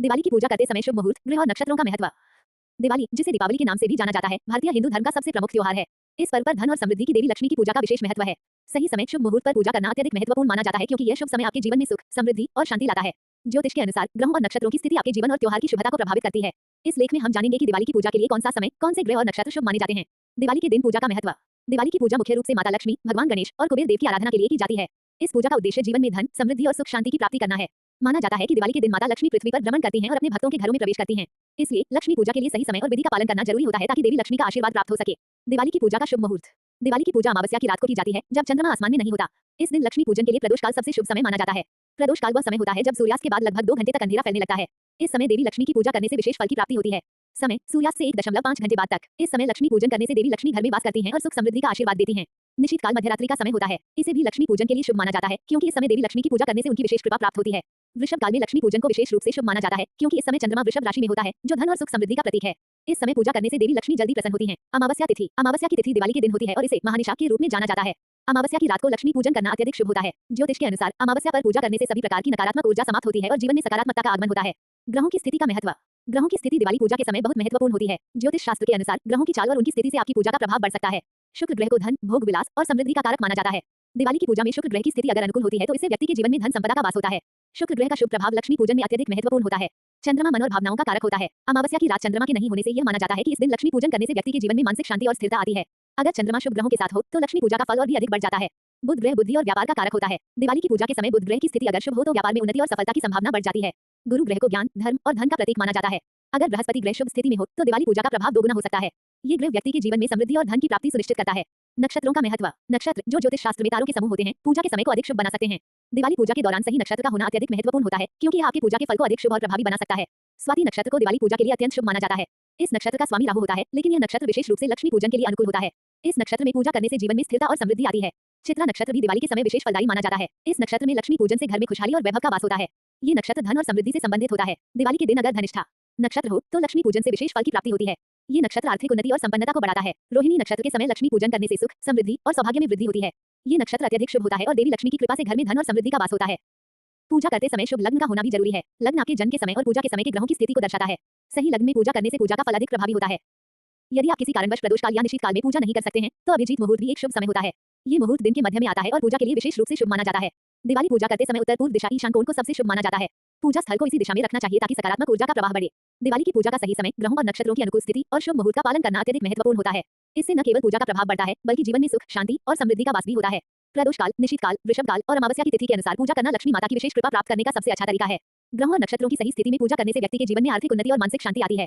दिवाली की पूजा करते समय शुभ मुहूर्त, ग्रह और नक्षत्रों का महत्व। दिवाली, जिसे दीपावली के नाम से भी जाना जाता है, भारतीय हिंदू धर्म का सबसे प्रमुख त्योहार है। इस पर्व पर धन और समृद्धि की देवी लक्ष्मी की पूजा का विशेष महत्व है। सही समय शुभ मुहूर्त पर पूजा करना अत्यधिक महत्वपूर्ण माना जाता है क्योंकि यह शुभ समय आपके जीवन में सुख, समृद्धि और शांति लाता है। ज्योतिष के अनुसार ग्रहों और नक्षत्रों की स्थिति आपके जीवन और त्योहार की शुभता को प्रभावित करती है। इस लेख में हम जानेंगे कि दिवाली की पूजा के लिए कौन सा समय, कौन से ग्रह और नक्षत्र शुभ माने जाते हैं। दिवाली के दिन पूजा का महत्व। दिवाली की पूजा मुख्य रूप से माता लक्ष्मी, भगवान गणेश और कुबेर देव की आराधना के लिए की जाती है। इस पूजा का उद्देश्य जीवन में धन, समृद्धि और सुख शांति की प्राप्ति करना है। माना जाता है कि दिवाली के दिन माता लक्ष्मी पृथ्वी पर भ्रमण करती हैं और अपने भक्तों के घरों में प्रवेश करती हैं। इसलिए लक्ष्मी पूजा के लिए सही समय और विधि का पालन करना जरूरी होता है ताकि देवी लक्ष्मी का आशीर्वाद प्राप्त हो सके। दिवाली की पूजा का शुभ मुहूर्त। दिवाली की पूजा अमावस्या की रात को की जाती है जब चंद्रमा आसमान में नहीं होता। इस दिन लक्ष्मी पूजन के लिए प्रदोष काल सबसे शुभ समय माना जाता है। प्रदोष काल वह समय होता है जब सूर्यास्त के बाद लगभग 2 घंटे तक अंधेरा फैलने लगता है। इस समय देवी लक्ष्मी की पूजा करने से विशेष फल की प्राप्ति होती है। समय, सूर्यास्त से 1.5 घंटे बाद तक। इस समय लक्ष्मी पूजन करने से देवी लक्ष्मी घर में वास करती हैं और सुख समृद्धि का आशीर्वाद देती हैं। निश्चित काल मध्यरात्रि का समय होता है। इसे भी लक्ष्मी पूजन के लिए शुभ माना जाता है क्योंकि इस समय देवी लक्ष्मी की पूजा करने से उनकी विशेष कृपा प्राप्त होती है। वृषभ काल में लक्ष्मी पूजन को विशेष रूप से शुभ माना जाता है क्योंकि इस समय चंद्रमा वृषभ राशि में होता है जो धन और सुख समृद्धि का प्रतीक है। इस समय पूजा करने से देवी लक्ष्मी जल्दी प्रसन्न होती हैं। अमावस्या तिथि। अमावस्या की तिथि दिवाली के दिन होती है और इसे महानिशा के रूप में जाना जाता है। अमावस्या की रात को लक्ष्मी पूजन करना अत्यधिक शुभ होता है। ज्योतिष के अनुसार अमावस्या पर पूजा करने से सभी प्रकार की नकारात्मक ऊर्जा समाप्त होती है और जीवन में सकारात्मकता का आगमन होता है। ग्रहों की स्थिति का महत्व। ग्रहों की स्थिति दिवाली पूजा के समय बहुत महत्वपूर्ण होती है। ज्योतिष शास्त्र के अनुसार ग्रहों की चाल और उनकी स्थिति से आपकी पूजा का प्रभाव बढ़ सकता है। शुक्र ग्रह को धन, भोग विलास और समृद्धि का कारक माना जाता है। दिवाली की पूजा में शुक्र ग्रह की स्थिति अगर अनुकूल होती है तो इससे व्यक्ति के जीवन में धन संपदा का वास होता है। शुक्र ग्रह का शुभ प्रभाव लक्ष्मी पूजन में अत्यधिक महत्वपूर्ण होता है। चंद्रमा मन और भावनाओं का कारक होता है। अमावस्या की रात चंद्रमा के नहीं होने से यह माना जाता है कि इस दिन लक्ष्मी पूजन करने से व्यक्ति के जीवन में मानसिक शांति और स्थिरता आती है। अगर चंद्रमा शुभ ग्रहों के साथ हो तो लक्ष्मी पूजा का फल और भी अधिक बढ़ जाता है। बुध ग्रह बुद्धि और व्यापार का कारक होता है। दिवाली की पूजा के समय बुध ग्रह की स्थिति अगर शुभ हो तो व्यापार में उन्नति और सफलता की संभावना बढ़ जाती है। गुरु ग्रह को ज्ञान, धर्म और धन का प्रतीक माना जाता है। अगर बृहस्पति ग्रह शुभ स्थिति में हो तो दिवाली पूजा का प्रभाव दोगुना हो सकता है। ये ग्रह व्यक्ति के जीवन में समृद्धि और धन की प्राप्ति सुनिश्चित करता है। नक्षत्रों का महत्व। नक्षत्र, जो ज्योतिष शास्त्र में तारों के समूह होते हैं, पूजा के समय को अधिक शुभ बना सकते हैं। दिवाली पूजा के दौरान सही नक्षत्र का होना अत्यधिक महत्वपूर्ण होता है क्योंकि यह आपकी पूजा के फल को अधिक शुभ और प्रभावी बना सकता है। स्वाति नक्षत्र को दिवाली पूजा के लिए अत्यंत शुभ माना जाता है। इस नक्षत्र का स्वामी राहु होता है, लेकिन यह नक्षत्र विशेष रूप से लक्ष्मी पूजन के लिए अनुकूल होता है। इस नक्षत्र में पूजा करने से जीवन में स्थिरता और समृद्धि आती है। चित्रा नक्षत्र भी दिवाली के समय विशेष फलदायी माना जाता है। इस नक्षत्र में लक्ष्मी पूजन से घर में खुशहाली और वैभव का वास होता है। ये नक्षत्र धन और समृद्धि से संबंधित होता है। दिवाली के दिन अगर धनिष्ठा नक्षत्र हो तो लक्ष्मी पूजन से विशेष फल की प्राप्ति होती है। ये नक्षत्र आर्थिक उन्नति और संपन्नता को बढ़ाता है। रोहिणी नक्षत्र के समय लक्ष्मी पूजन करने से सुख, समृद्धि और सौभाग्य में वृद्धि होती है। ये नक्षत्र अत्यधिक शुभ होता है और देवी लक्ष्मी की कृपा से घर में धन और समृद्धि का वास होता है। पूजा करते समय शुभ लग्न का होना भी जरूरी है। लग्न आपके जन्म के समय और पूजा के समय के ग्रहों की स्थिति को दर्शाता है। सही लग्न में पूजा करने से पूजा का फल अधिक प्रभावी होता है। यदि आप किसी कारणवश प्रदोष काल या निश्चित काल में पूजा नहीं कर सकते हैं तो अभिजीत मुहूर्त भी एक शुभ समय होता है। ये मुहूर्त दिन के मध्य में आता है और पूजा के लिए विशेष रूप से शुभ माना जाता है। दिवाली पूजा करते समय उत्तर पूर्व दिशा ईशान कोण को सबसे शुभ माना जाता है। पूजा स्थल को इसी दिशा में रखना चाहिए ताकि सकारात्मक ऊर्जा का प्रवाह बढ़े। दिवाली की पूजा का सही समय, ग्रहों और नक्षत्रों की अनुकूल स्थिति और शुभ मुहूर्त का पालन करना अत्यधिक महत्वपूर्ण होता है। इससे न केवल पूजा का प्रभाव बढ़ता है बल्कि जीवन में सुख, शांति और समृद्धि का वास भी होता है। प्रदोष काल, निश्चित काल, वृषभ काल और अमावस्या की तिथि के अनुसार पूजा करना लक्ष्मी माता की विशेष कृपा प्राप्त करने का सबसे अच्छा तरीका है। ग्रहों और नक्षत्रों की सही स्थिति में पूजा करने से व्यक्ति के जीवन में आर्थिक उन्नति और मानसिक शांति आती है।